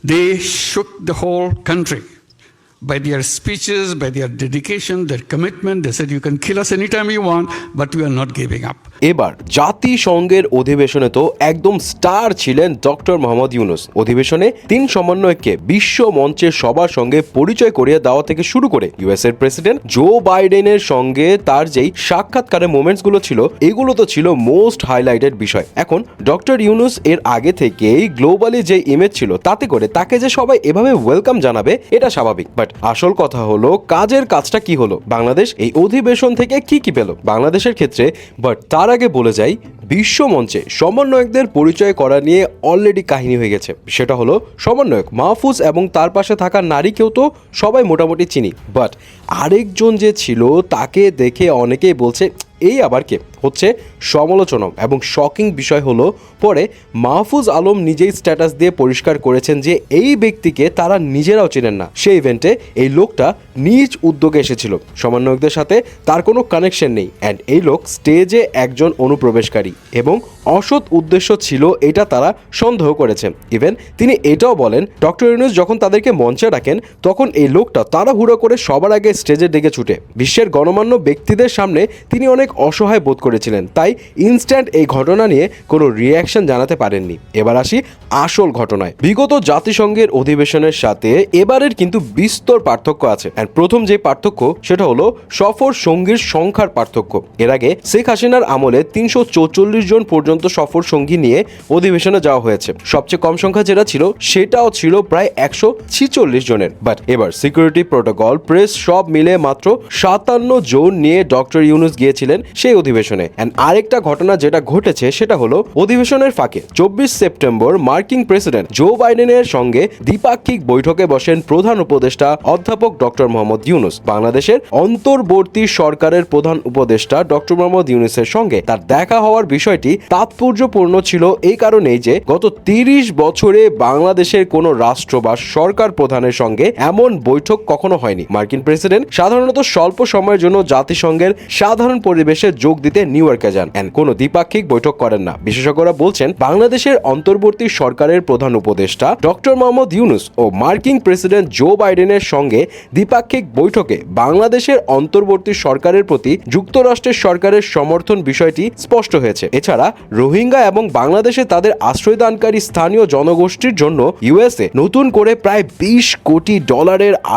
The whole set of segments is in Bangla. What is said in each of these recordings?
They shook the whole country by their speeches, by their dedication, their commitment. They said, you can kill us anytime you want, but we are not giving up. এবার জাতিসংঘের অধিবেশনে তো একদম স্টার ছিলেন ডক্টর মোহাম্মদ ইউনূস। অধিবেশনে 3 সমন্বয়ককে বিশ্ব মঞ্চের সবার সঙ্গে পরিচয় করিয়ে দেওয়া থেকে শুরু করে ইউএস এর প্রেসিডেন্ট জো বাইডেনের সঙ্গে তার যেই সাক্ষাৎকারের মোমেন্টসগুলো ছিল, এগুলো তো ছিল মোস্ট হাইলাইটেড বিষয়। এখন ডক্টর ইউনূস এর আগে থেকেই গ্লোবালি যে ইমেজ ছিল, তাতে করে তাকে যে সবাই এভাবে ওয়েলকাম জানাবে এটা স্বাভাবিক। বাট আসল কথা হলো কাজের কাজটা কি হলো, বাংলাদেশ এই অধিবেশন থেকে কি পেল বাংলাদেশের ক্ষেত্রে। বাট তার আগে বলে যাই, বিশ্ব মঞ্চে সমন্বয়কদের পরিচয় করা নিয়ে অলরেডি কাহিনী হয়ে গেছে। সেটা হলো সমন্বয়ক মাহফুজ এবং তার পাশে থাকা নারীকেও তো সবাই মোটামুটি চিনি। বাট আরেকজন যে ছিল তাকে দেখে অনেকেই বলছে এই আবার কে, হচ্ছে সমালোচনা। এবং শকিং বিষয় হলো পরে মাহফুজ আলম নিজেই স্ট্যাটাস দিয়ে পরিষ্কার করেছেন যে এই ব্যক্তিকে তারা নিজেরাও চেনেন না। সেই ইভেন্টে এই লোকটা নিজ উদ্যোগে এসেছিল, সমন্বয়কদের সাথে তার কোনো কানেকশন নেই। অ্যান্ড এই লোক স্টেজে একজন অনুপ্রবেশকারী এবং অসৎ উদ্দেশ্য ছিল এটা তারা সন্দেহ করেছে। ইভেন তিনি এটাও বলেন ডক্টর ইউনূস যখন তাদেরকে মঞ্চে ডাকেন তখন এই লোকটা তাড়াহুড়ো করে সবার আগে স্টেজের দিকে ছুটে। বিশ্বের গণমান্য ব্যক্তিদের সামনে তিনি অনেক অসহায় বোধ করেছিলেন, তাই ইনস্ট্যান্ট এই ঘটনা নিয়ে কোনো রিয়াকশন জানাতে পারেননি। এবার আসি আসল ঘটনায়। বিগত জাতিসংঘের অধিবেশনের সাথে এবারের কিন্তু বিস্তর পার্থক্য আছে। আর প্রথম যে পার্থক্য সেটা হলো সফর সঙ্গীর সংখ্যার পার্থক্য। এর আগে শেখ হাসিনার আমলে 344 জন পর্যন্ত সফর সঙ্গী নিয়ে অধিবেশনে যাওয়া হয়েছে। সবচেয়ে কম সংখ্যা যেটা ছিল সেটাও ছিল প্রায় 146 জনের। বাট এবার সিকিউরিটি প্রোটোকল, প্রেস সব মিলে মাত্র 57 জন নিয়ে ডক্টর ইউনূস গিয়েছিলেন সেই অধিবেশনে। এন্ড আরেকটা ঘটনা যেটা ঘটেছে সেটা হলো অধিবেশনের ফাঁকে 24 সেপ্টেম্বর মার্কিন প্রেসিডেন্ট জো বাইডেনের সঙ্গে দ্বিপাক্ষিক বৈঠকে বসেন প্রধান উপদেষ্টা অধ্যাপক ডক্টর মোহাম্মদ ইউনূস। বাংলাদেশের অন্তর্বর্তী সরকারের প্রধান উপদেষ্টা ডক্টর মোহাম্মদ ইউনূসের সঙ্গে তার দেখা হওয়ার বিষয়টি তাৎপর্যপূর্ণ ছিল এই কারণেই যে গত 30 বছরে বাংলাদেশের কোনো রাষ্ট্র বা সরকার প্রধানের সঙ্গে এমন বৈঠক কখনো হয়নি। মার্কিন প্রেসিডেন্ট সাধারণত স্বল্প সময়ের জন্য জাতিসংঘের সাধারণ পরিবেশে যোগ দিতে নিউ ইয়র্কে যান এন্ড কোনো দ্বিপাক্ষিক বৈঠক করেন না। বিশেষজ্ঞরা বলছেন বাংলাদেশের অন্তর্বর্তী সরকারের প্রধান উপদেষ্টা ডক্টর মোহাম্মদ ইউনূস ও মার্কিন প্রেসিডেন্ট জো বাইডেনের সঙ্গে দ্বিপাক্ষিক বৈঠকে বাংলাদেশের অন্তর্বর্তী সরকারের প্রতি যুক্তরাষ্ট্রের সরকারের সমর্থন বিষয়টি স্পষ্ট হয়েছে। এছাড়া রোহিঙ্গা এবং বাংলাদেশে তাদের আশ্রয়দানকারী স্থানীয় জনগোষ্ঠীর জন্য ইউএসএ নতুন করে প্রায় $20 কোটি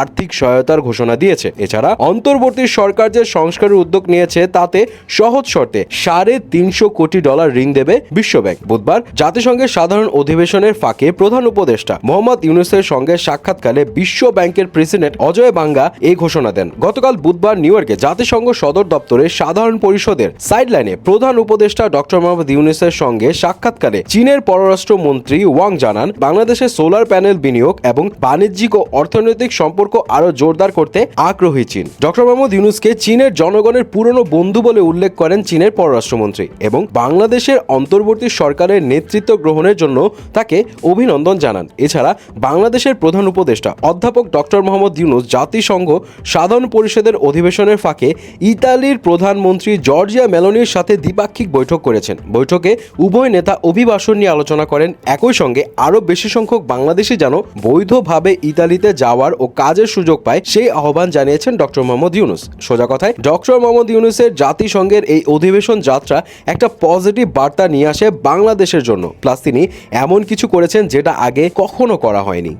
আর্থিক সহায়তার ঘোষণা দিয়েছে। এছাড়া অন্তর্বর্তী সরকার যে সংস্কারের উদ্যোগ নিয়েছে তাতে সহজ শর্তে $350 কোটি ঋণ দেবে বিশ্বব্যাংক। বুধবার জাতিসংঘের সাধারণ অধিবেশনের ফাঁকে প্রধান উপদেষ্টা মোহাম্মদ ইউনূসের সঙ্গে সাক্ষাৎকালে বিশ্ব ব্যাংকের প্রেসিডেন্ট অজয় বাঙ্গা এই ঘোষণা দেন। গতকাল বুধবার নিউ ইয়র্কে জাতিসংঘ সদর দপ্তরে সাধারণ পরিষদের সাইডলাইনে প্রধান উপদেষ্টা ডক্টর মোহাম্মদ ইউনূসের সঙ্গে সাক্ষাৎকালে চীনের পররাষ্ট্র মন্ত্রী ওয়াং জানান বাংলাদেশে সোলার প্যানেল বিনিয়োগ এবং বাণিজ্যিক ও অর্থনৈতিক সম্পর্ক আরো জোরদার করতে আগ্রহী চীন। ডক্টর মোহাম্মদ ইউনূসকে চীনের জনগণের পুরনো বন্ধু বলে উল্লেখ করেন চীনের পররাষ্ট্রমন্ত্রী এবং বাংলাদেশের অন্তর্বর্তী সরকারের নেতৃত্ব গ্রহণের জন্য তাকে অভিনন্দন জানান। এছাড়া বাংলাদেশের প্রধান উপদেষ্টা অধ্যাপক ডক্টর মোহাম্মদ ইউনূস জাতিসংঘ সাধারণ পরিষদের অধিবেশনের ফাঁকে ইতালির প্রধানমন্ত্রী জর্জিয়া মেলোনির সাথে দ্বিপাক্ষিক বৈঠক করেছেন। বৈঠকে উভয় নেতা অভিবাসন নিয়ে আলোচনা করেন। একই সঙ্গে আরো বেশি সংখ্যক বাংলাদেশি যেন বৈধভাবে ইতালিতে যাওয়ার ও কাজের সুযোগ পায় সেই আহ্বান জানিয়েছেন ডক্টর মোহাম্মদ ইউনূস। সোজা কথায় ডক্টর মোহাম্মদ ইউনূসের জাতিসংঘের এই অধিবেশন যাত্রা একটা পজিটিভ বার্তা নিয়ে আসে বাংলাদেশের জন্য। প্লাস তিনি এমন কিছু করেছেন যেটা আগে কখনো করা হয়নি।